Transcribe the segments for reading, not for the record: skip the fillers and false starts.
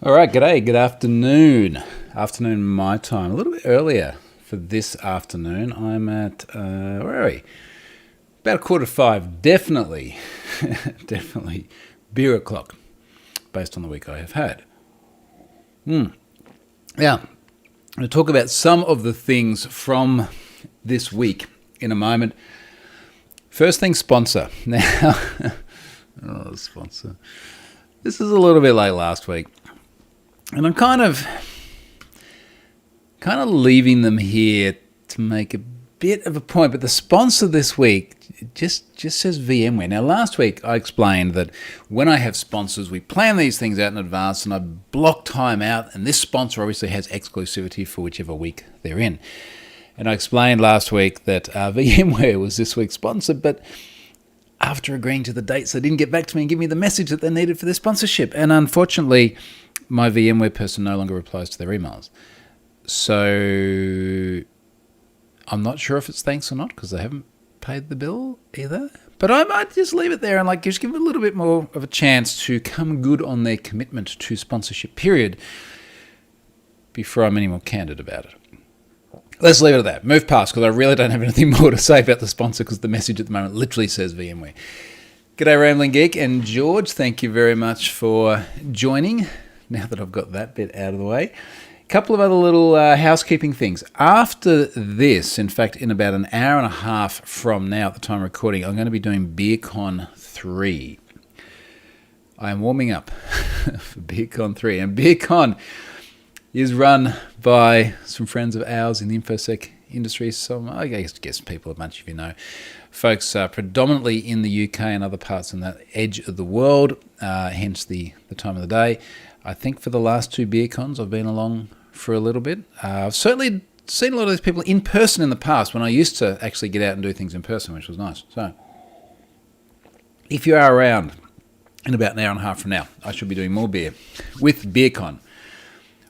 All right, g'day, good afternoon. Afternoon my time, a little bit earlier for this afternoon. I'm at, where are we? About 4:45, definitely, definitely beer o'clock, based on the week I have had. Now, I'm going to talk about some of the things from this week in a moment. First thing, sponsor. Now, sponsor. This is a little bit like last week. And I'm kind of leaving them here to make a bit of a point. But the sponsor this week just says VMware. Now, last week I explained that when I have sponsors, we plan these things out in advance and I block time out. And this sponsor obviously has exclusivity for whichever week they're in. And I explained last week that VMware was this week's sponsor, but after agreeing to the dates, they didn't get back to me and give me the message that they needed for their sponsorship. And unfortunately, my VMware person no longer replies to their emails. So I'm not sure if it's thanks or not because they haven't paid the bill either. But I might just leave it there and just give them a little bit more of a chance to come good on their commitment to sponsorship period before I'm any more candid about it. Let's leave it at that. Move past because I really don't have anything more to say about the sponsor because the message at the moment literally says VMware. G'day Rambling Geek and George. Thank you very much for joining. Now that I've got that bit out of the way. A couple of other little housekeeping things. After this, in fact, in about an hour and a half from now at the time of recording, I'm going to be doing BeerCon 3. I am warming up for BeerCon 3. And BeerCon is run by some friends of ours in the InfoSec industry. So I guess people, a bunch of you know, folks predominantly in the UK and other parts in that edge of the world, hence the time of the day. I think for the last two BeerCons, I've been along for a little bit. I've certainly seen a lot of these people in person in the past when I used to actually get out and do things in person, which was nice. So if you are around in about an hour and a half from now, I should be doing more beer with BeerCon.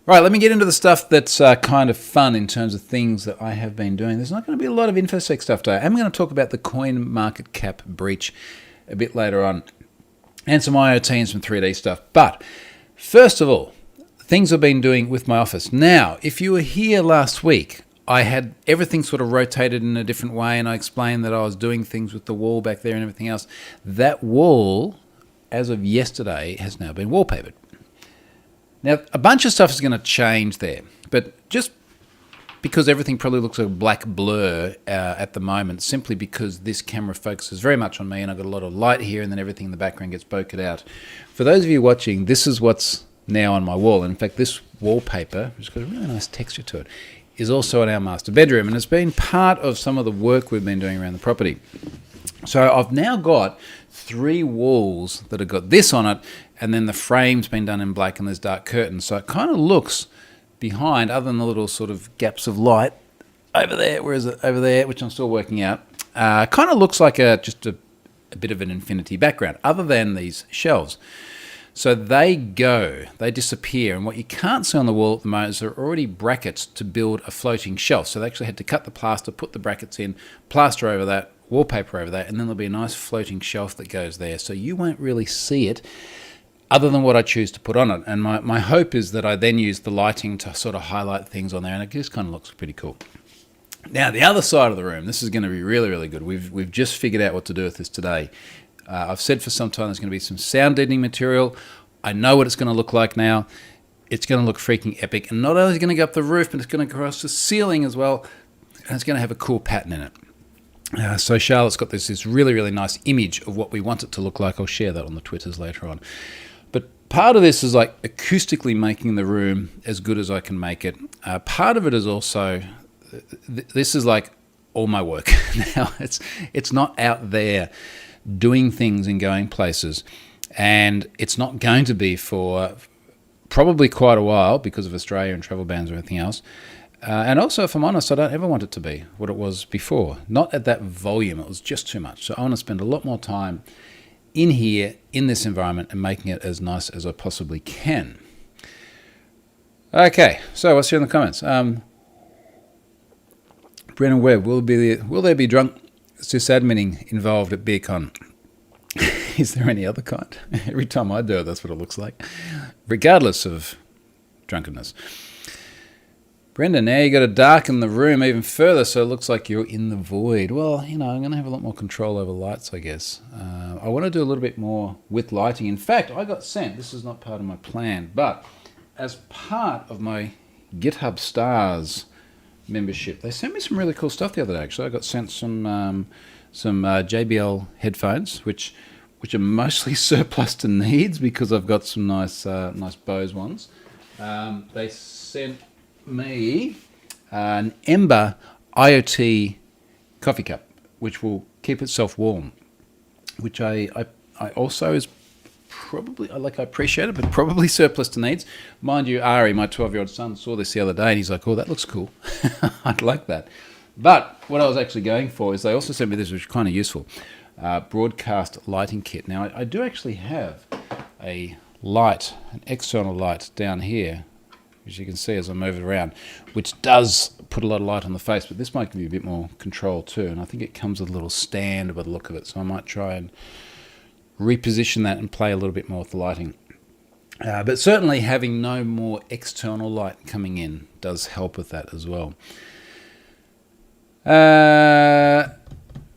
Right, let me get into the stuff that's kind of fun in terms of things that I have been doing. There's not going to be a lot of InfoSec stuff today. I'm going to talk about the CoinMarketCap breach a bit later on and some IoT and some 3D stuff. But first of all, things I've been doing with my office. Now, if you were here last week, I had everything sort of rotated in a different way and I explained that I was doing things with the wall back there and everything else. That wall, as of yesterday, has now been wallpapered. Now, a bunch of stuff is going to change there, but just because everything probably looks like a black blur at the moment, simply because this camera focuses very much on me and I've got a lot of light here and then everything in the background gets bokeh out. For those of you watching, this is what's now on my wall. In fact, this wallpaper, which has got a really nice texture to it, is also in our master bedroom and it's been part of some of the work we've been doing around the property. So I've now got 3 walls that have got this on it, and then the frame's been done in black and there's dark curtains. So it kind of looks behind, other than the little sort of gaps of light over there, whereas over there, which I'm still working out, kind of looks like just a bit of an infinity background, other than these shelves. So they disappear, and what you can't see on the wall at the moment is there are already brackets to build a floating shelf. So they actually had to cut the plaster, put the brackets in, plaster over that, wallpaper over that, and then there'll be a nice floating shelf that goes there. So you won't really see it other than what I choose to put on it. And my hope is that I then use the lighting to sort of highlight things on there, and it just kind of looks pretty cool. Now, the other side of the room, this is going to be really, really good. We've just figured out what to do with this today. I've said for some time there's going to be some sound deadening material. I know what it's going to look like now. It's going to look freaking epic. And not only is it going to go up the roof, but it's going to go across the ceiling as well. And it's going to have a cool pattern in it. So Charlotte's got this really, really nice image of what we want it to look like. I'll share that on the Twitters later on. But part of this is like acoustically making the room as good as I can make it. Part of it is also, this is like all my work. Now, it's not out there doing things and going places. And it's not going to be for probably quite a while because of Australia and travel bans or anything else. And also, if I'm honest, I don't ever want it to be what it was before. Not at that volume. It was just too much. So I want to spend a lot more time in here, in this environment, and making it as nice as I possibly can. Okay, so what's here in the comments? Brennan Webb, will there be drunk sysadmining involved at BeerCon? Is there any other kind? Every time I do it, that's what it looks like. Regardless of drunkenness. Brendan, now you got to darken the room even further so it looks like you're in the void. Well, you know, I'm going to have a lot more control over lights, I guess. I want to do a little bit more with lighting. In fact, I got sent, this is not part of my plan, but as part of my GitHub Stars membership, they sent me some really cool stuff the other day, actually. I got sent some JBL headphones, which are mostly surplus to needs because I've got some nice Bose ones. They sent me an Ember IoT coffee cup, which will keep itself warm, which I also is probably, I appreciate it, but probably surplus to needs. Mind you, Ari, my 12-year-old son, saw this the other day and he's like, oh, that looks cool. I'd like that. But what I was actually going for is they also sent me this, which is kind of useful, broadcast lighting kit. Now, I do actually have a light, an external light down here, as you can see as I move it around, which does put a lot of light on the face, but this might give you a bit more control too. And I think it comes with a little stand by the look of it, so I might try and reposition that and play a little bit more with the lighting. But certainly having no more external light coming in does help with that as well.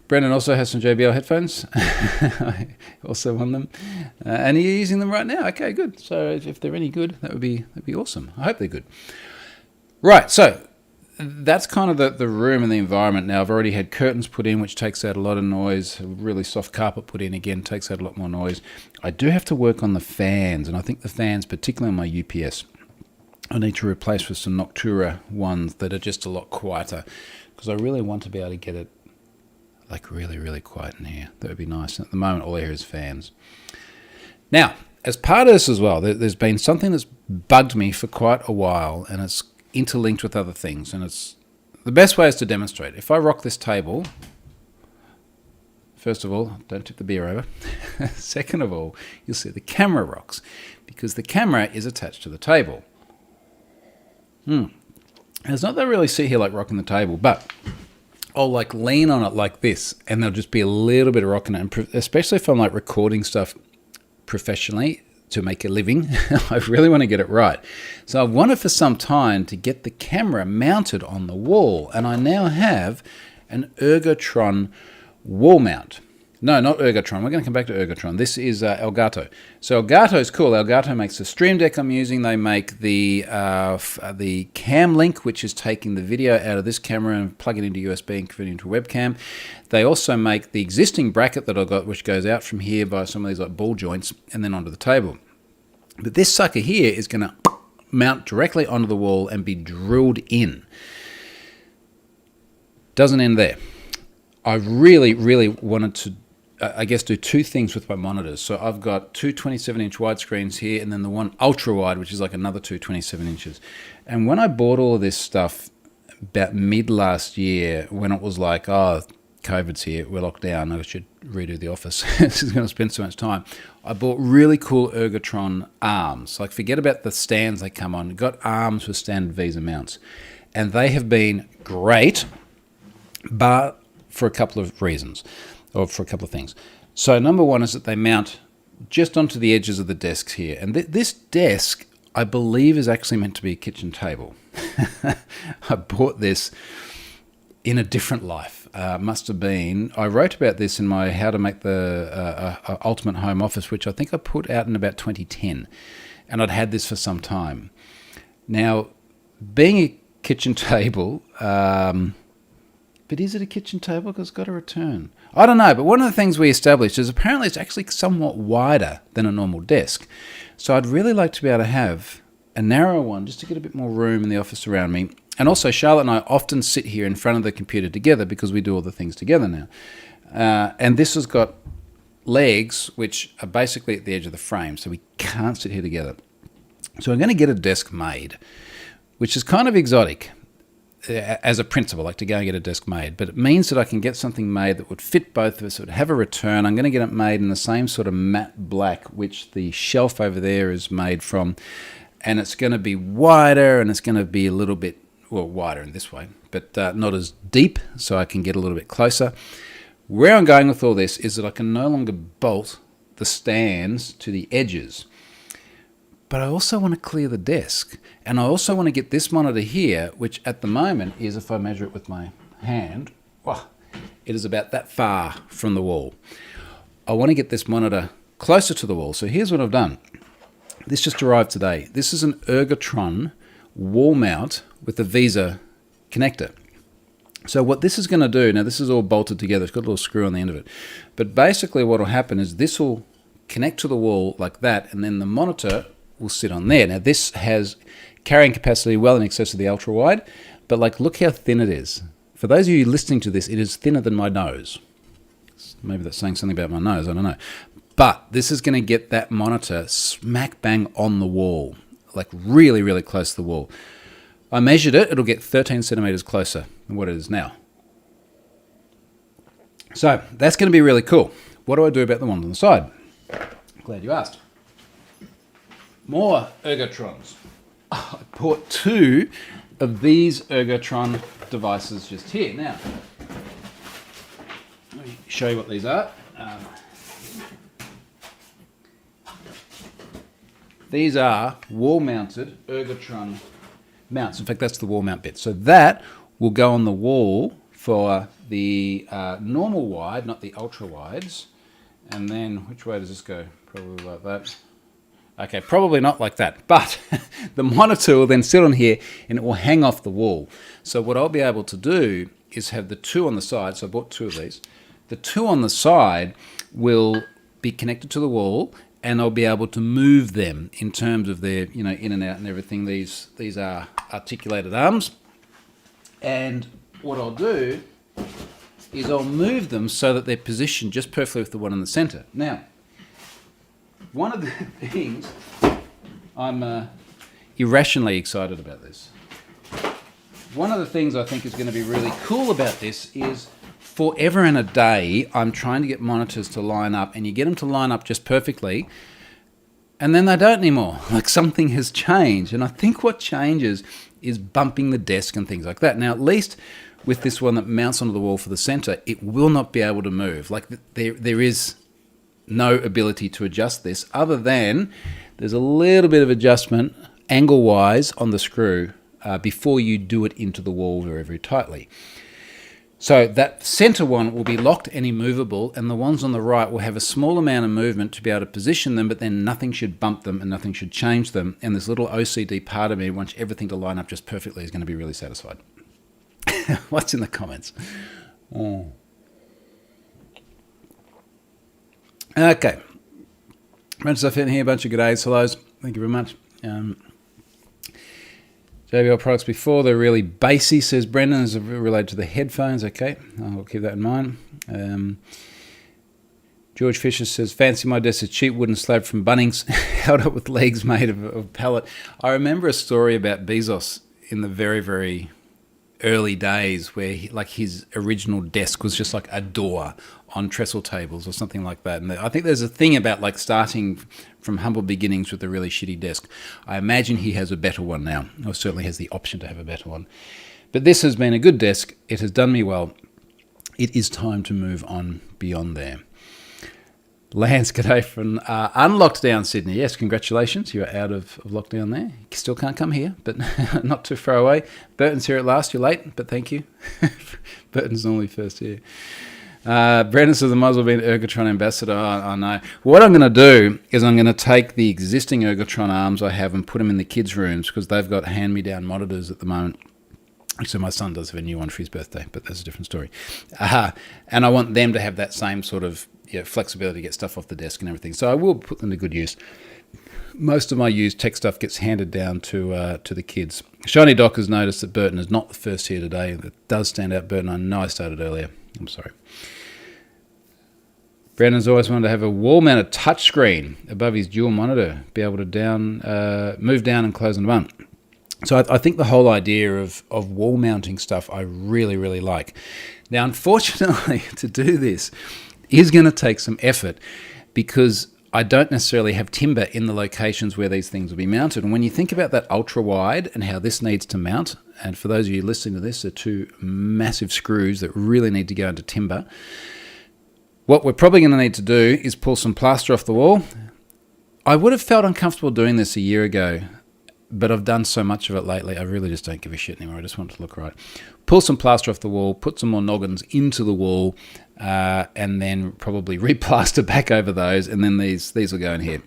Brendan also has some JBL headphones. I also want them. And you're using them right now. Okay, good. So if they're any good, that'd be awesome. I hope they're good. Right, so that's kind of the room and the environment. Now, I've already had curtains put in, which takes out a lot of noise. A really soft carpet put in, again, takes out a lot more noise. I do have to work on the fans, and I think the fans, particularly on my UPS, I need to replace with some Noctura ones that are just a lot quieter, because I really want to be able to get it like really, really quiet in here. That would be nice. And at the moment, all I hear is fans. Now, as part of this as well, there's been something that's bugged me for quite a while, and it's interlinked with other things. And it's the best way is to demonstrate. If I rock this table, first of all, don't tip the beer over. Second of all, you'll see the camera rocks, because the camera is attached to the table. It's not that I really sit here like rocking the table, but I'll like lean on it like this, and there'll just be a little bit of rocking it, and especially if I'm like recording stuff professionally to make a living, I really want to get it right. So I've wanted for some time to get the camera mounted on the wall, and I now have an Ergotron wall mount. No, not Ergotron. We're going to come back to Ergotron. This is Elgato. So Elgato is cool. Elgato makes the Stream Deck I'm using. They make the Cam Link, which is taking the video out of this camera and plug it into USB and convert it into a webcam. They also make the existing bracket that I've got, which goes out from here by some of these like ball joints and then onto the table. But this sucker here is going to mount directly onto the wall and be drilled in. Doesn't end there. I really, really wanted to do two things with my monitors. So I've got two 27-inch widescreens here, and then the one ultra-wide, which is like another two 27 inches. And when I bought all of this stuff about mid last year, when it was like, oh, COVID's here, we're locked down, I should redo the office. This is going to spend so much time. I bought really cool Ergotron arms. Like, forget about the stands they come on. Got arms with standard Visa mounts. And they have been great, but for a couple of reasons. Or for a couple of things. So number one is that they mount just onto the edges of the desks here. And this desk, I believe, is actually meant to be a kitchen table. I bought this in a different life. Must have been, I wrote about this in my How to Make the Ultimate Home Office, which I think I put out in about 2010. And I'd had this for some time. Now, being a kitchen table, but is it a kitchen table? Because it's got a return. I don't know, but one of the things we established is apparently it's actually somewhat wider than a normal desk. So I'd really like to be able to have a narrow one just to get a bit more room in the office around me. And also, Charlotte and I often sit here in front of the computer together because we do all the things together now. And this has got legs which are basically at the edge of the frame, so we can't sit here together. So I'm going to get a desk made, which is kind of exotic. As a principle, like to go and get a desk made, but it means that I can get something made that would fit both of us. It would have a return. I'm going to get it made in the same sort of matte black, which the shelf over there is made from, and it's going to be wider, and it's going to be a little bit, well, wider in this way, but not as deep, so I can get a little bit closer. Where I'm going with all this is that I can no longer bolt the stands to the edges. but I also want to clear the desk. And I also want to get this monitor here, which at the moment is, if I measure it with my hand, oh, it is about that far from the wall. I want to get this monitor closer to the wall. So here's what I've done. This just arrived today. This is an Ergotron wall mount with a Visa connector. So what this is going to do, now this is all bolted together, it's got a little screw on the end of it, but basically what will happen is this will connect to the wall like that, and then the monitor will sit on there. Now this has carrying capacity well in excess of the ultra wide, but like look how thin it is. For those of you listening to this, it is thinner than my nose. Maybe that's saying something about my nose, I don't know. But this is going to get that monitor smack bang on the wall, like really, really close to the wall. I measured it, it'll get 13 centimeters closer than what it is now. So that's going to be really cool. What do I do about the ones on the side? Glad you asked. More Ergotrons. I bought 2 of these Ergotron devices just here. Now, let me show you what these are. These are wall-mounted Ergotron mounts. In fact, that's the wall mount bit. So that will go on the wall for the normal wide, not the ultra wides. And then, which way does this go? Probably like that. Okay, probably not like that. But the monitor will then sit on here and it will hang off the wall. So what I'll be able to do is have the 2 on the side. So I bought 2 of these. The 2 on the side will be connected to the wall, and I'll be able to move them in terms of their, in and out and everything. These are articulated arms. And what I'll do is I'll move them so that they're positioned just perfectly with the one in the center. Now, one of the things, I'm irrationally excited about this. One of the things I think is going to be really cool about this is forever and a day, I'm trying to get monitors to line up, and you get them to line up just perfectly, and then they don't anymore. Like something has changed. And I think what changes is bumping the desk and things like that. Now, at least with this one that mounts onto the wall for the center, it will not be able to move. Like there is no ability to adjust this other than there's a little bit of adjustment angle-wise on the screw before you do it into the wall very, very tightly. So that center one will be locked and immovable, and the ones on the right will have a small amount of movement to be able to position them, but then nothing should bump them and nothing should change them. And this little OCD part of me wants everything to line up just perfectly is going to be really satisfied. What's in the comments? Oh. Okay. Bunch of stuff in here, a bunch of good days. Hellos. Thank you very much. JBL products before, they're really bassy, says Brendan, as related to the headphones. Okay, I'll keep that in mind. George Fisher says, fancy my desk, a cheap wooden slab from Bunnings, held up with legs made of pallet. I remember a story about Bezos in the very, very early days where his original desk was just like a door on trestle tables or something like that. And I think there's a thing about like starting from humble beginnings with a really shitty desk. I imagine he has a better one now, or certainly has the option to have a better one. But this has been a good desk. It has done me well. It is time to move on beyond there. Lance, g'day from unlocked down Sydney. Yes, congratulations. You're out of lockdown there. You still can't come here, but not too far away. Burton's here at last. You're late, but thank you. Burton's normally first here. Brendan says I might as well be an Ergotron ambassador. I know. What I'm going to do is I'm going to take the existing Ergotron arms I have and put them in the kids' rooms because they've got hand-me-down monitors at the moment. So my son does have a new one for his birthday, but that's a different story. And I want them to have that same sort of flexibility to get stuff off the desk and everything. So I will put them to good use. Most of my used tech stuff gets handed down to the kids. Shiny Doc has noticed that Burton is not the first here today. That does stand out, Burton. I know I started earlier. I'm sorry. Brandon's always wanted to have a wall-mounted touchscreen above his dual monitor, be able to move down and close on one. So I think the whole idea of wall mounting stuff I really, really like. Now, unfortunately, to do this is going to take some effort because I don't necessarily have timber in the locations where these things will be mounted. And when you think about that ultra wide and how this needs to mount, and for those of you listening to this, there are 2 massive screws that really need to go into timber. What we're probably going to need to do is pull some plaster off the wall. I would have felt uncomfortable doing this a year ago, but I've done so much of it lately, I really just don't give a shit anymore. I just want it to look right. Pull some plaster off the wall, put some more noggins into the wall, and then probably replaster back over those, and then these will go in here.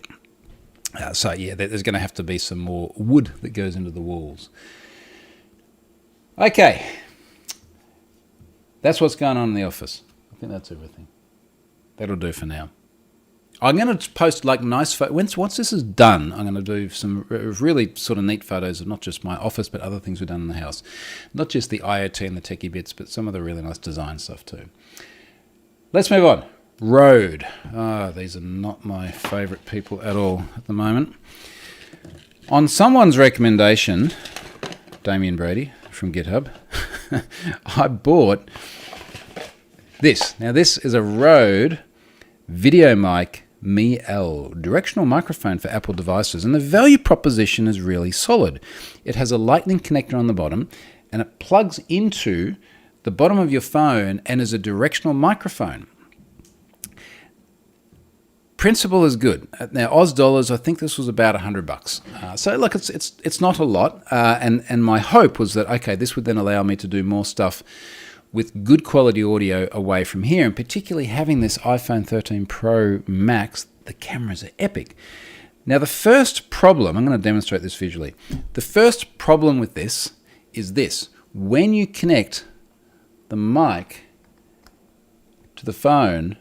So yeah, there's going to have to be some more wood that goes into the walls. Okay, that's what's going on in the office. I think that's everything. That'll do for now. I'm going to post like nice photos. Once this is done, I'm going to do some really sort of neat photos of not just my office, but other things we've done in the house. Not just the IoT and the techie bits, but some of the really nice design stuff too. Let's move on. RØDE. These are not my favorite people at all at the moment. On someone's recommendation, Damien Brady from GitHub, I bought this. Now this is a RØDE VideoMic Me-L directional microphone for Apple devices, and the value proposition is really solid. It has a lightning connector on the bottom, and it plugs into the bottom of your phone and is a directional microphone. Principle is good. Now, Oz dollars, I think this was about $100. So look, it's not a lot, and my hope was that, okay, this would then allow me to do more stuff with good quality audio away from here, and particularly having this iPhone 13 Pro Max, the cameras are epic. Now the first problem, I'm going to demonstrate this visually. The first problem with this is this. When you connect the mic to the phone,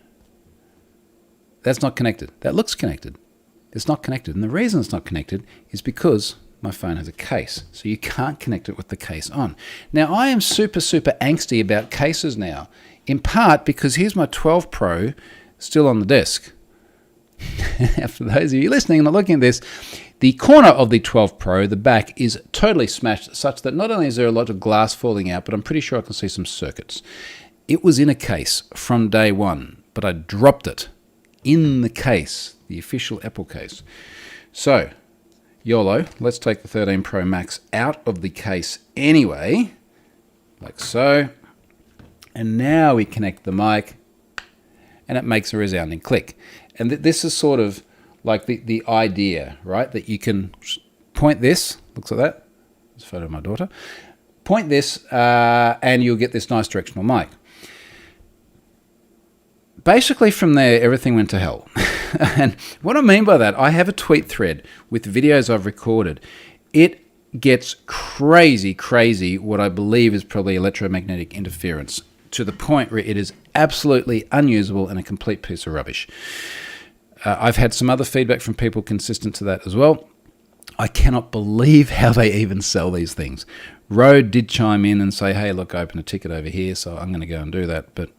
that's not connected. That looks connected. It's not connected, and the reason it's not connected is because my phone has a case, so you can't connect it with the case on. Now, I am super angsty about cases now, in part because here's my 12 Pro still on the desk. For those of you listening and not looking at this, the corner of the 12 Pro, the back, is totally smashed such that not only is there a lot of glass falling out, but I'm pretty sure I can see some circuits. It was in a case from day one, but I dropped it in the case, the official Apple case. So, YOLO, let's take the 13 Pro Max out of the case anyway, like so. And now we connect the mic, and it makes a resounding click. And this is sort of like the idea, right? That you can point this, looks like that. There's a photo of my daughter. Point this, and you'll get this nice directional mic. Basically from there, everything went to hell. And what I mean by that, I have a tweet thread with videos I've recorded. It gets crazy what I believe is probably electromagnetic interference, to the point where it is absolutely unusable and a complete piece of rubbish. I've had some other feedback from people consistent to that as well. I cannot believe how they even sell these things. RØDE did chime in and say, hey, look, I opened a ticket over here, so I'm going to go and do that. But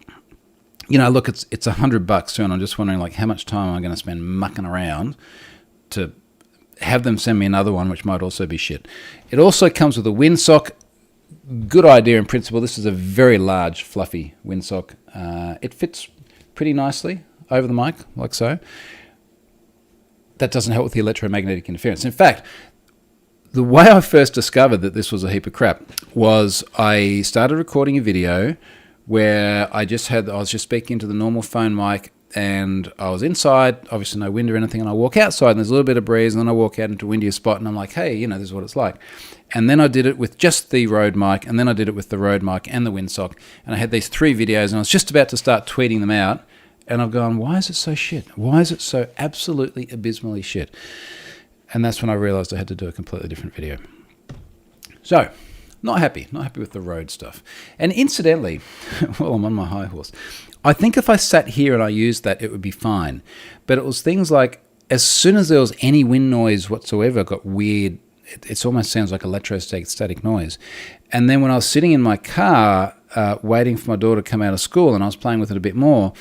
you know, look, it's $100 too, and I'm just wondering, like, how much time am I going to spend mucking around to have them send me another one, which might also be shit. It also comes with a windsock. Good idea in principle. This is a very large, fluffy windsock. It fits pretty nicely over the mic, like so. That doesn't help with the electromagnetic interference. In fact, the way I first discovered that this was a heap of crap was I started recording a video where I was just speaking to the normal phone mic, and I was inside, obviously no wind or anything, and I walk outside and there's a little bit of breeze, and then I walk out into a windier spot and I'm like, hey, you know, this is what it's like. And then I did it with just the RØDE mic, and then I did it with the RØDE mic and the windsock, and I had these 3 videos, and I was just about to start tweeting them out, and I've gone, why is it so shit? Why is it so absolutely abysmally shit? And that's when I realized I had to do a completely different video. So, not happy with the RØDE stuff. And incidentally, well, I'm on my high horse, I think if I sat here and I used that, it would be fine. But it was things like, as soon as there was any wind noise whatsoever, it got weird. It almost sounds like electrostatic noise. And then when I was sitting in my car, waiting for my daughter to come out of school, and I was playing with it a bit more,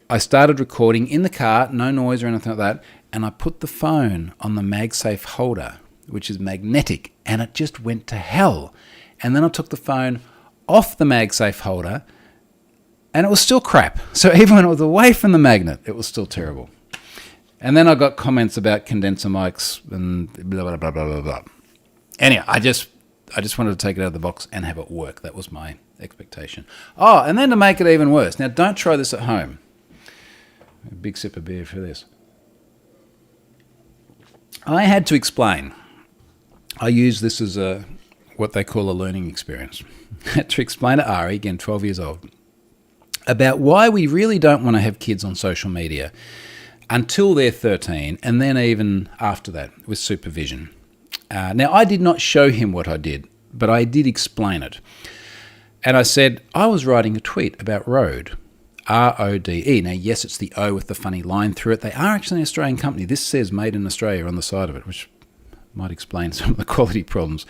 I started recording in the car, no noise or anything like that, and I put the phone on the MagSafe holder, which is magnetic, and it just went to hell. And then I took the phone off the MagSafe holder, and it was still crap. So even when it was away from the magnet, it was still terrible. And then I got comments about condenser mics and blah, blah, blah, blah, blah, blah. Anyway, I just wanted to take it out of the box and have it work. That was my expectation. Oh, and then to make it even worse. Now, don't try this at home. A big sip of beer for this. I had to explain. I use this as what they call a learning experience. I had to explain to Ari, again 12 years old, about why we really don't want to have kids on social media until they're 13, and then even after that with supervision. Now, I did not show him what I did, but I did explain it. And I said, I was writing a tweet about RØDE, RODE. Now, yes, it's the O with the funny line through it. They are actually an Australian company. This says Made in Australia on the side of it, which might explain some of the quality problems.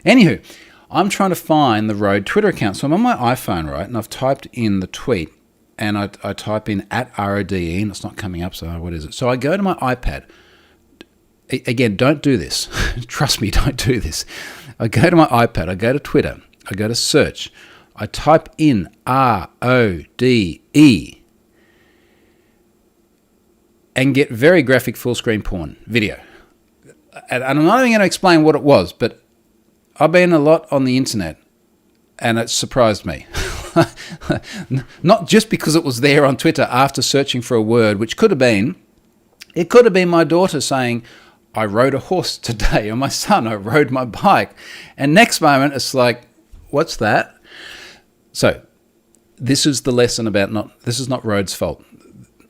Anywho, I'm trying to find the RØDE Twitter account. So I'm on my iPhone, right, and I've typed in the tweet, and I type in @RODE, and it's not coming up, so what is it? So I go to my iPad. Again, don't do this. Trust me, don't do this. I go to my iPad, I go to Twitter, I go to search, I type in RODE, and get very graphic full-screen porn video. And I'm not even going to explain what it was, but I've been a lot on the internet, and it surprised me. Not just because it was there on Twitter after searching for a word, which could have been, it could have been my daughter saying, I rode a horse today, or my son, I rode my bike. And next moment, it's like, what's that? So this is the lesson about this is not RØDE's fault.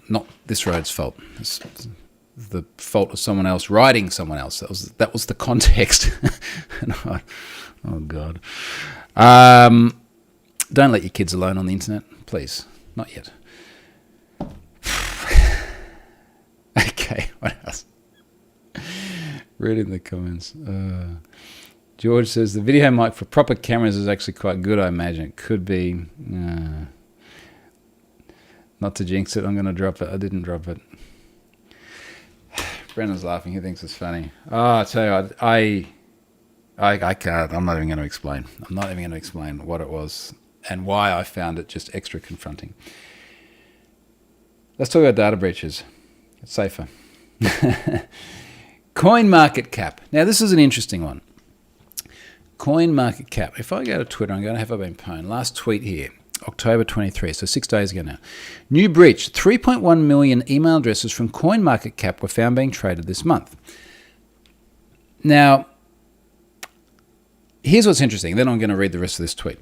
Not this RØDE's fault. It's the fault of someone else riding someone else. That was the context. Oh, God. Don't let your kids alone on the internet, please. Not yet. Okay, what else? Reading the comments. George says, the video mic for proper cameras is actually quite good, I imagine. It could be. Not to jinx it, I'm going to drop it. I didn't drop it. Brendan's laughing. He thinks it's funny. Oh, I tell you what, I can't. I'm not even going to explain. I'm not even going to explain what it was and why I found it just extra confronting. Let's talk about data breaches. It's safer. CoinMarketCap. Now, this is an interesting one. CoinMarketCap. If I go to Twitter, I'm going to have been pwned. Last tweet here, October 23, so 6 days ago now. New breach. 3.1 million email addresses from CoinMarketCap were found being traded this month. Now, here's what's interesting. Then I'm going to read the rest of this tweet.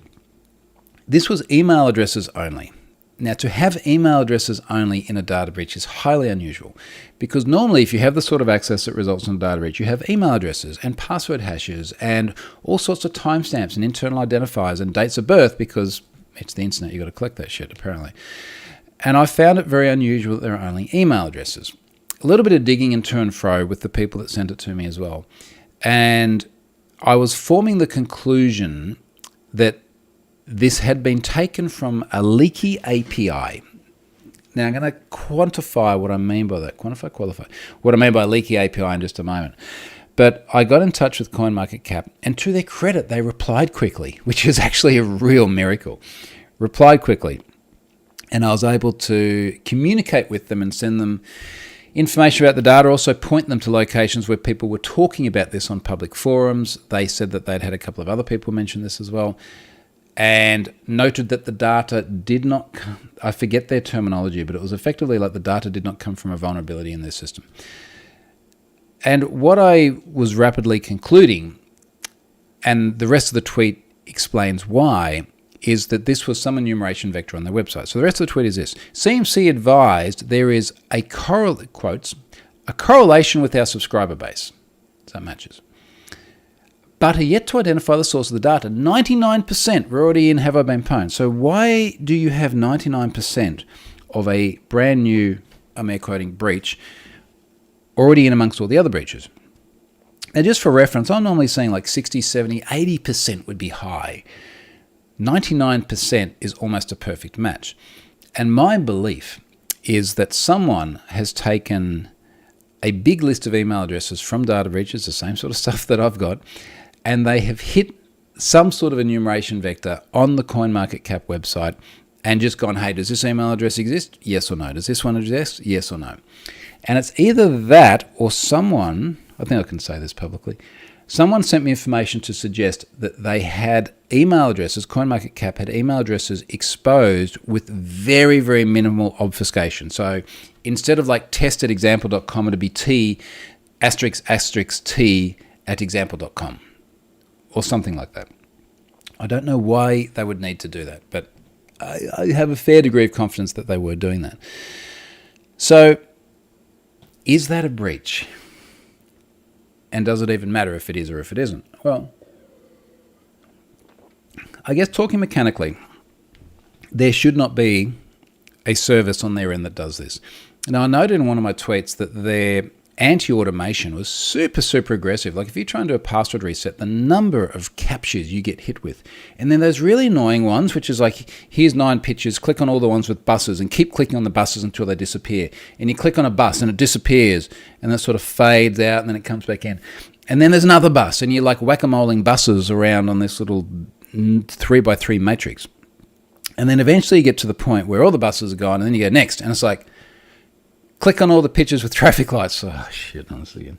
This was email addresses only. Now, to have email addresses only in a data breach is highly unusual because normally if you have the sort of access that results in a data breach, you have email addresses and password hashes and all sorts of timestamps and internal identifiers and dates of birth because it's the internet, you've got to collect that shit apparently. And I found it very unusual that there are only email addresses. A little bit of digging and to and fro with the people that sent it to me as well. And I was forming the conclusion that this had been taken from a leaky API. Now, I'm going to quantify what I mean by that. Qualify. What I mean by leaky API in just a moment. But I got in touch with CoinMarketCap, and to their credit, they replied quickly, which is actually a real miracle. Replied quickly. And I was able to communicate with them and send them information about the data, also point them to locations where people were talking about this on public forums. They said that they'd had a couple of other people mention this as well. And noted that the data did not, I forget their terminology, but it was effectively like the data did not come from a vulnerability in their system. And what I was rapidly concluding, and the rest of the tweet explains why, is that this was some enumeration vector on their website. So the rest of the tweet is this. CMC advised there is a correlation with our subscriber base. So that matches. But are yet to identify the source of the data. 99% were already in Have I Been Pwned. So why do you have 99% of a brand new, I'm air quoting, breach already in amongst all the other breaches? Now, just for reference, I'm normally saying like 60, 70, 80% would be high. 99% is almost a perfect match. And my belief is that someone has taken a big list of email addresses from data breaches, the same sort of stuff that I've got, and they have hit some sort of enumeration vector on the CoinMarketCap website and just gone, hey, does this email address exist? Yes or no. Does this one exist? Yes or no. And it's either that or someone, I think I can say this publicly, someone sent me information to suggest that they had email addresses, CoinMarketCap had email addresses exposed with very, very minimal obfuscation. So instead of like test@example.com, it'd be T **t at example.com or something like that. I don't know why they would need to do that, but I have a fair degree of confidence that they were doing that. So is that a breach? And does it even matter if it is or if it isn't? Well, I guess talking mechanically, there should not be a service on their end that does this. Now, I noted in one of my tweets that their AntiAutomation was super, super aggressive. Like if you try and do a password reset, the number of captures you get hit with. And then those really annoying ones, which is like, here's 9 pictures, click on all the ones with buses and keep clicking on the buses until they disappear. And you click on a bus and it disappears and then sort of fades out and then it comes back in. And then there's another bus and you're like whack-a-moling buses around on this little 3x3 matrix. And then eventually you get to the point where all the buses are gone and then you go next. And it's like, click on all the pictures with traffic lights. Oh, shit, honestly. Again.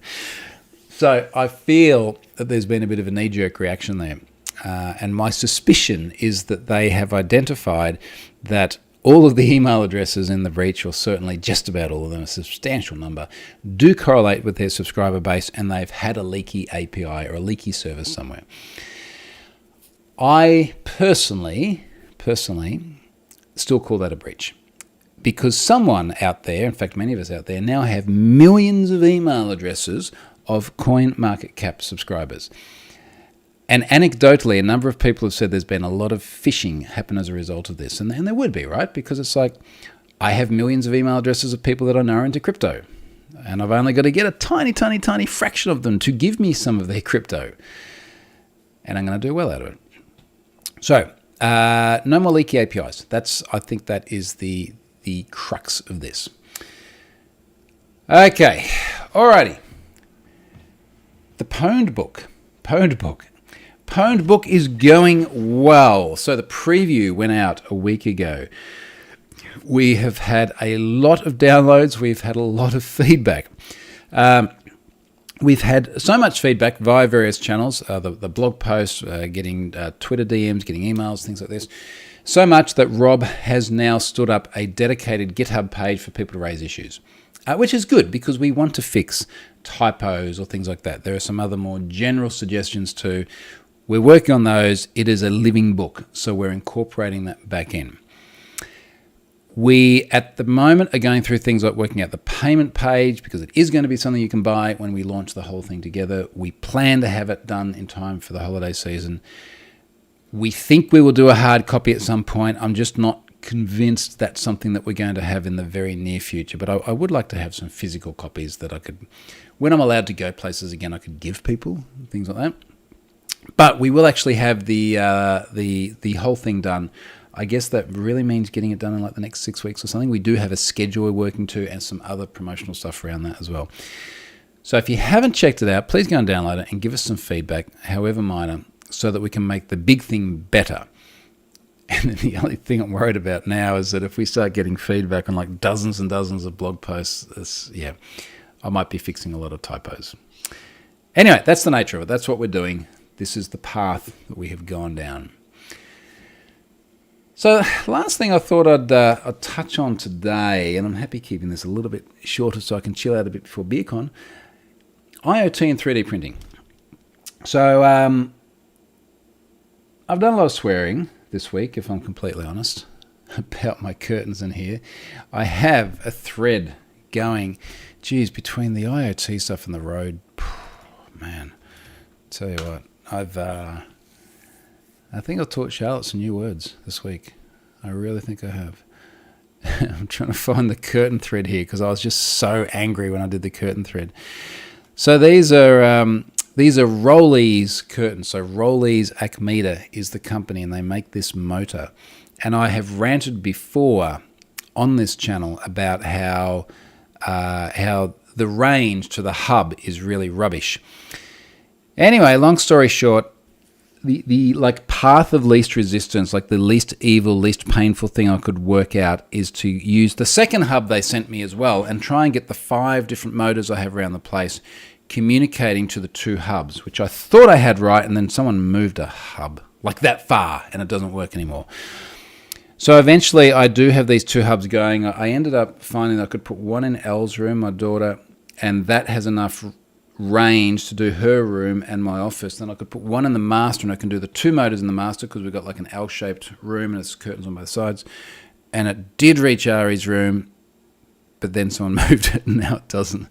So I feel that there's been a bit of a knee-jerk reaction there. And my suspicion is that they have identified that all of the email addresses in the breach, or certainly just about all of them, a substantial number, do correlate with their subscriber base, and they've had a leaky API or a leaky service somewhere. I personally still call that a breach. Because someone out there, in fact many of us out there, now have millions of email addresses of CoinMarketCap subscribers. And anecdotally, a number of people have said there's been a lot of phishing happen as a result of this. And there would be, right? Because it's like, I have millions of email addresses of people that I know are into crypto. And I've only got to get a tiny, tiny, tiny fraction of them to give me some of their crypto. And I'm going to do well out of it. So, no more leaky APIs. I think that is the crux of this. Okay, alrighty. The Pwned Book. Pwned Book is going well. So the preview went out a week ago. We have had a lot of downloads. We've had a lot of feedback. We've had so much feedback via various channels, the blog posts, getting Twitter DMs, getting emails, things like this. So much that Rob has now stood up a dedicated GitHub page for people to raise issues, which is good because we want to fix typos or things like that. There are some other more general suggestions too. We're working on those. It is a living book, so we're incorporating that back in. We, at the moment, are going through things like working out the payment page because it is going to be something you can buy when we launch the whole thing together. We plan to have it done in time for the holiday season. We think we will do a hard copy at some point. I'm just not convinced that's something that we're going to have in the very near future. But I would like to have some physical copies that I could, when I'm allowed to go places again, I could give people, things like that. But we will actually have the whole thing done. I guess that really means getting it done in like the next 6 weeks or something. We do have a schedule we're working to and some other promotional stuff around that as well. So if you haven't checked it out, please go and download it and give us some feedback, however minor, so that we can make the big thing better. And then the only thing I'm worried about now is that if we start getting feedback on like dozens and dozens of blog posts, I might be fixing a lot of typos. Anyway, that's the nature of it. That's what we're doing. This is the path that we have gone down. So last thing I thought I'd touch on today, and I'm happy keeping this a little bit shorter so I can chill out a bit before BeerCon, IoT and 3D printing. So I've done a lot of swearing this week, if I'm completely honest, about my curtains in here. I have a thread going, geez, between the IoT stuff and the Rode. Man, tell you what, I think I've taught Charlotte some new words this week. I really think I have. I'm trying to find the curtain thread here because I was just so angry when I did the curtain thread. So these are Rollees curtains. So Rollees Acmeda is the company, and they make this motor. And I have ranted before on this channel about how the range to the hub is really rubbish. Anyway, long story short, the like path of least resistance, like the least evil, least painful thing I could work out is to use the second hub they sent me as well and try and get the 5 different motors I have around the place communicating to the 2 hubs, which I thought I had right, and then someone moved a hub like that far and it doesn't work anymore. So eventually I do have these 2 hubs going. I ended up finding that I could put one in Elle's room, my daughter, and that has enough range to do her room and my office. Then I could put one in the master, and I can do the 2 motors in the master because we've got like an L-shaped room and it's curtains on both sides. And it did reach Ari's room, but then someone moved it and now it doesn't.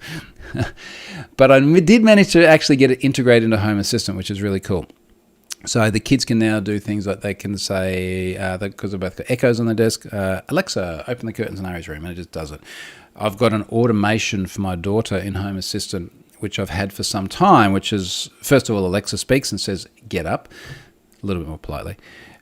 But I did manage to actually get it integrated into Home Assistant, which is really cool. So the kids can now do things like they can say, because they've both got Echoes on their desk, Alexa, open the curtains in Ari's room, and it just does it. I've got an automation for my daughter in Home Assistant, which I've had for some time, which is, first of all, Alexa speaks and says, get up, a little bit more politely.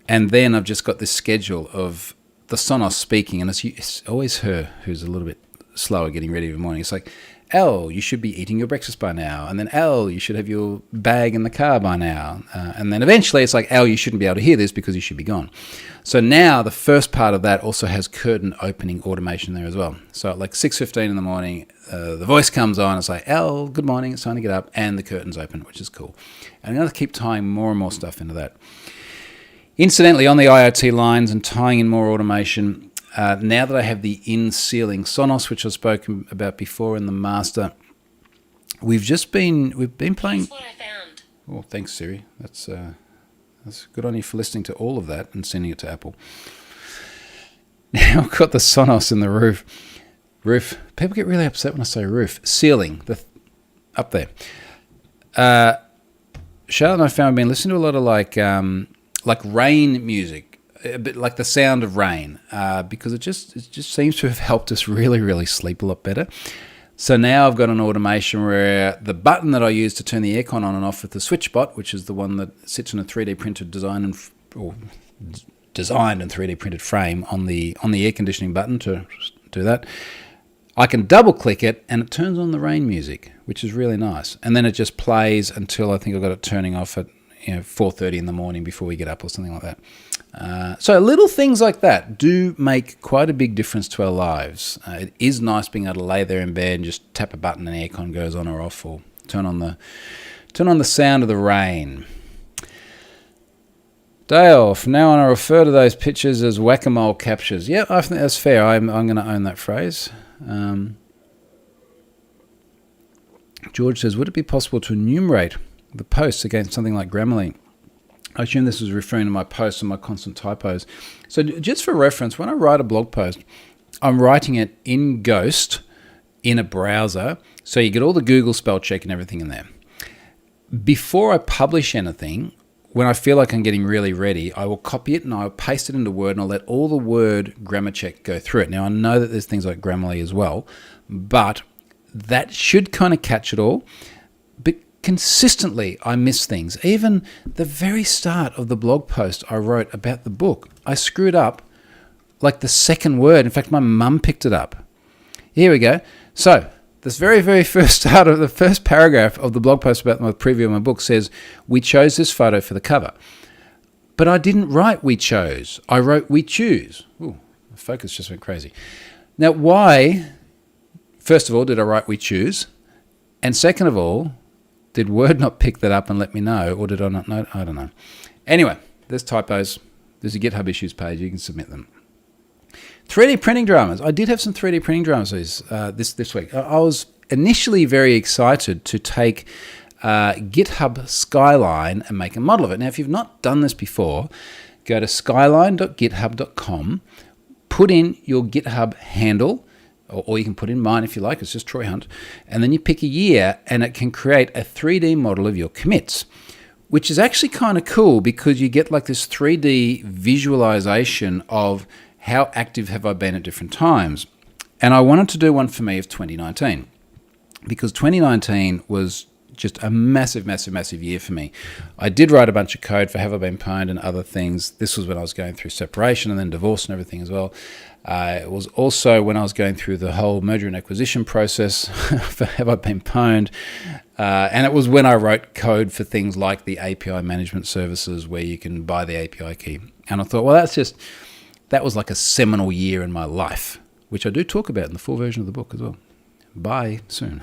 And then I've just got this schedule of the Sonos speaking, and it's always her who's a little bit slower getting ready in the morning. It's like, Elle, you should be eating your breakfast by now. And then, Elle, you should have your bag in the car by now. And then eventually it's like, Elle, you shouldn't be able to hear this because you should be gone. So now the first part of that also has curtain opening automation there as well. So at like 6:15 in the morning, the voice comes on. It's like, Elle, good morning. It's time to get up. And the curtains open, which is cool. And I'm going to keep tying more and more stuff into that. Incidentally, on the IoT lines and tying in more automation, now that I have the in-ceiling Sonos, which I've spoken about before in the master, we've been playing. That's what I found. Oh, thanks, Siri. That's good on you for listening to all of that and sending it to Apple. Now I've got the Sonos in the roof. People get really upset when I say roof. Ceiling, up there. Charlotte and I found we've been listening to a lot of like rain music, a bit like the sound of rain, because it just seems to have helped us really, really sleep a lot better. So now I've got an automation where the button that I use to turn the aircon on and off with the SwitchBot, which is the one that sits in a 3D printed designed and 3D printed frame on the air conditioning button to do that. I can double click it and it turns on the rain music, which is really nice. And then it just plays until I think I've got it turning off at 4:30 in the morning before we get up or something like that. So little things like that do make quite a big difference to our lives. It is nice being able to lay there in bed and just tap a button and aircon goes on or off, or turn on the sound of the rain. Dale, from now on I refer to those pictures as whack-a-mole captures. Yeah, I think that's fair. I'm going to own that phrase. George says, would it be possible to enumerate the posts against something like Grammarly? I assume this is referring to my posts and my constant typos. So just for reference, when I write a blog post, I'm writing it in Ghost in a browser, so you get all the Google spell check and everything in there. Before I publish anything, when I feel like I'm getting really ready, I will copy it and I'll paste it into Word and I'll let all the Word grammar check go through it. Now, I know that there's things like Grammarly as well, but that should kind of catch it all. But consistently, I miss things. Even the very start of the blog post I wrote about the book, I screwed up like the second word. In fact, my mum picked it up. Here we go. So this very, very first start of the first paragraph of the blog post about my preview of my book says, we chose this photo for the cover. But I didn't write we chose. I wrote we choose. Ooh, the focus just went crazy. Now, why, first of all, did I write we choose? And second of all, did Word not pick that up and let me know, or did I not know? I don't know. Anyway, there's typos. There's a GitHub issues page. You can submit them. 3D printing dramas. I did have some 3D printing dramas this week. I was initially very excited to take GitHub Skyline and make a model of it. Now, if you've not done this before, go to skyline.github.com, put in your GitHub handle, or you can put in mine if you like, it's just Troy Hunt, and then you pick a year and it can create a 3D model of your commits, which is actually kind of cool because you get like this 3D visualization of how active have I been at different times. And I wanted to do one for me of 2019 because 2019 was just a massive, massive, massive year for me. I did write a bunch of code for Have I Been Pwned and other things. This was when I was going through separation and then divorce and everything as well. It was also when I was going through the whole merger and acquisition process for Have I Been Pwned. And it was when I wrote code for things like the API management services where you can buy the API key. And I thought, well, that was like a seminal year in my life, which I do talk about in the full version of the book as well. Bye soon.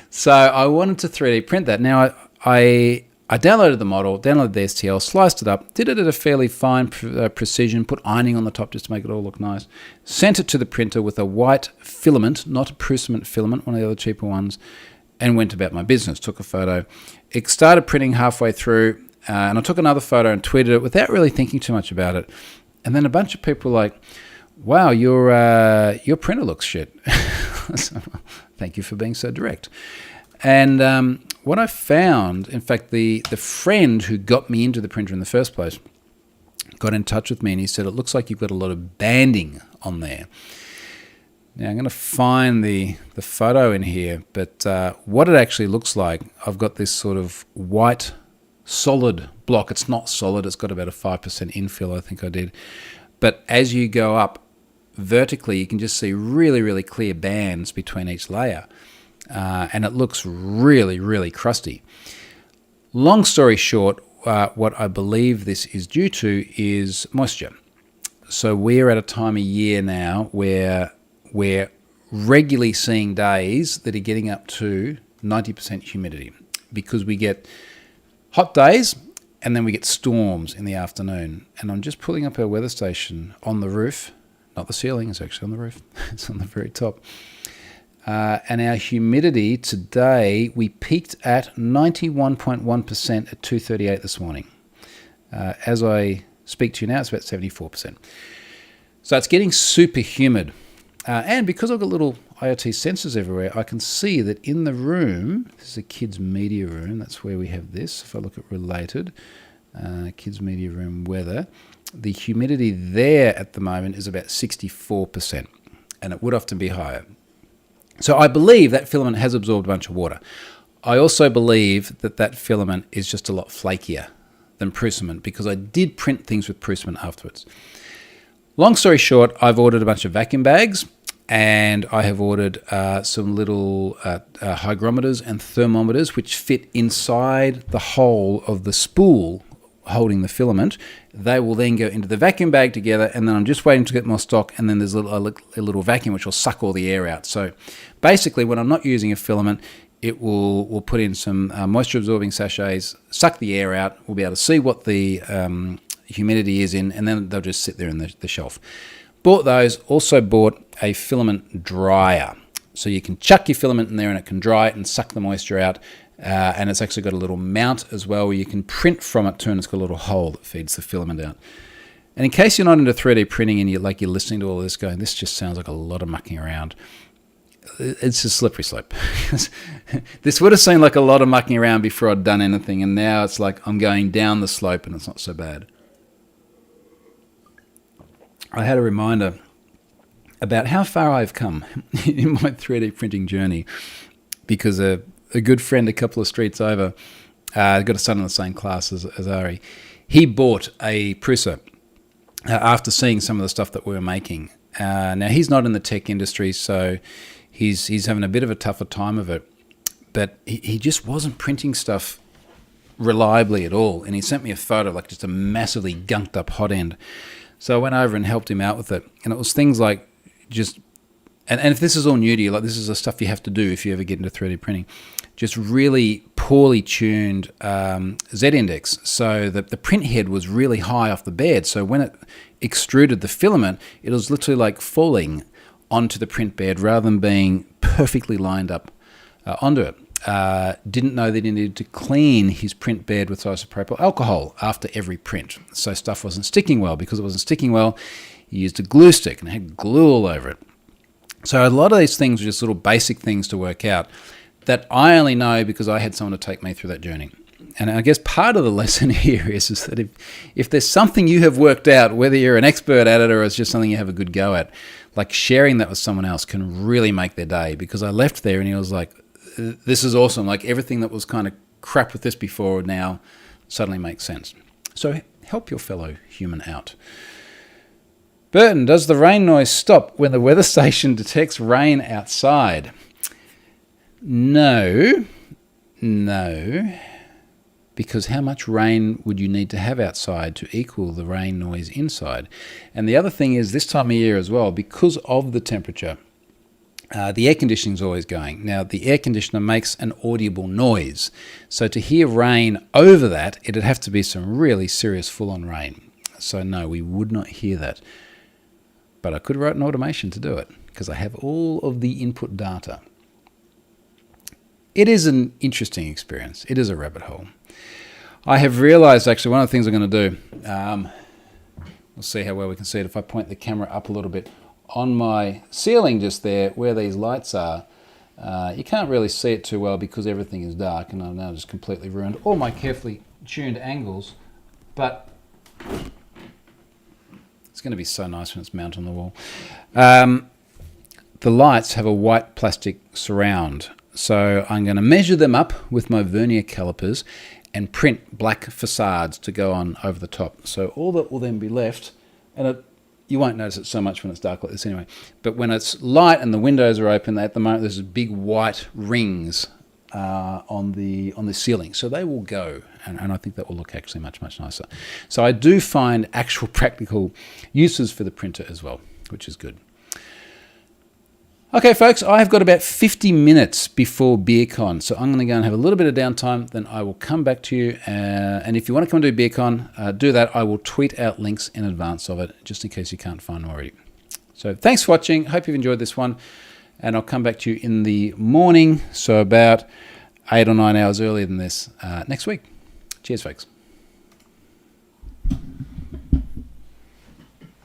So I wanted to 3D print that. Now, I downloaded the model, downloaded the STL, sliced it up, did it at a fairly fine precision, put ironing on the top just to make it all look nice, sent it to the printer with a white filament, not a Prusament filament, one of the other cheaper ones, and went about my business, took a photo. It started printing halfway through, and I took another photo and tweeted it without really thinking too much about it. And then a bunch of people were like, wow, your printer looks shit. So, thank you for being so direct. And what I found, in fact, the friend who got me into the printer in the first place got in touch with me, and he said, it looks like you've got a lot of banding on there. Now, I'm going to find the photo in here, but what it actually looks like, I've got this sort of white solid block. It's not solid. It's got about a 5% infill, I think I did. But as you go up vertically, you can just see really, really clear bands between each layer. And it looks really, really crusty. Long story short, what I believe this is due to is moisture. So we're at a time of year now where we're regularly seeing days that are getting up to 90% humidity, because we get hot days and then we get storms in the afternoon. And I'm just pulling up our weather station on the roof, not the ceiling, it's actually on the roof. It's on the very top. And our humidity today, we peaked at 91.1% at 2:38 this morning. As I speak to you now, it's about 74%. So it's getting super humid. And because I've got little IoT sensors everywhere, I can see that in the room, this is a kids' media room, that's where we have this. If I look at related, kids' media room weather, the humidity there at the moment is about 64%, and it would often be higher. So I believe that filament has absorbed a bunch of water. I also believe that that filament is just a lot flakier than Prusament, because I did print things with Prusament afterwards. Long story short, I've ordered a bunch of vacuum bags, and I have ordered some little hygrometers and thermometers which fit inside the hole of the spool holding the filament. They will then go into the vacuum bag together, and then I'm just waiting to get more stock, and then there's a little vacuum which will suck all the air out. So basically, when I'm not using a filament, it will put in some moisture absorbing sachets, suck the air out. We'll be able to see what the humidity is in, and then they'll just sit there in the shelf. Bought those. Also bought a filament dryer, so you can chuck your filament in there and it can dry it and suck the moisture out. And it's actually got a little mount as well where you can print from it too, and it's got a little hole that feeds the filament out. And in case you're not into 3D printing and you're listening to all this going, this just sounds like a lot of mucking around, it's a slippery slope. This would have seemed like a lot of mucking around before I'd done anything, and now it's like I'm going down the slope and it's not so bad. I had a reminder about how far I've come in my 3D printing journey, because a good friend a couple of streets over, got a son in the same class as Ari. He bought a Prusa after seeing some of the stuff that we were making. Now, he's not in the tech industry, so he's having a bit of a tougher time of it. But he just wasn't printing stuff reliably at all. And he sent me a photo of like just a massively gunked up hot end. So I went over and helped him out with it. And it was things like just, and if this is all new to you, like this is the stuff you have to do if you ever get into 3D printing, just really poorly tuned Z-index. So the print head was really high off the bed. So when it extruded the filament, it was literally like falling onto the print bed rather than being perfectly lined up onto it. Didn't know that he needed to clean his print bed with isopropyl alcohol after every print. So stuff wasn't sticking well. Because it wasn't sticking well, he used a glue stick and had glue all over it. So a lot of these things are just little basic things to work out that I only know because I had someone to take me through that journey. And I guess part of the lesson here is that if there's something you have worked out, whether you're an expert at it or it's just something you have a good go at, like sharing that with someone else can really make their day. Because I left there and he was like, this is awesome. Like everything that was kind of crap with this before now suddenly makes sense. So help your fellow human out. Burton, does the rain noise stop when the weather station detects rain outside? No, because how much rain would you need to have outside to equal the rain noise inside? And the other thing is this time of year as well, because of the temperature, the air conditioning is always going. Now, the air conditioner makes an audible noise. So to hear rain over that, it'd have to be some really serious full-on rain. So no, we would not hear that. But I could write an automation to do it because I have all of the input data. it is an interesting experience. It is a rabbit hole. I have realized, actually, one of the things I'm going to do, we'll see how well we can see it if I point the camera up a little bit. On my ceiling just there, where these lights are, you can't really see it too well because everything is dark, and I've now just completely ruined all my carefully tuned angles, but it's going to be so nice when it's mounted on the wall. The lights have a white plastic surround, so I'm going to measure them up with my vernier calipers and print black facades to go on over the top. So all that will then be left, and you won't notice it so much when it's dark like this anyway, but when it's light and the windows are open, at the moment there's big white rings on the ceiling. So they will go, and I think that will look actually much, much nicer. So I do find actual practical uses for the printer as well, which is good. Okay, folks, I've got about 50 minutes before BeerCon, so I'm going to go and have a little bit of downtime, then I will come back to you. And if you want to come and do BeerCon, do that. I will tweet out links in advance of it, just in case you can't find them already. So thanks for watching. Hope you've enjoyed this one, and I'll come back to you in the morning, so about 8 or 9 hours earlier than this next week. Cheers, folks.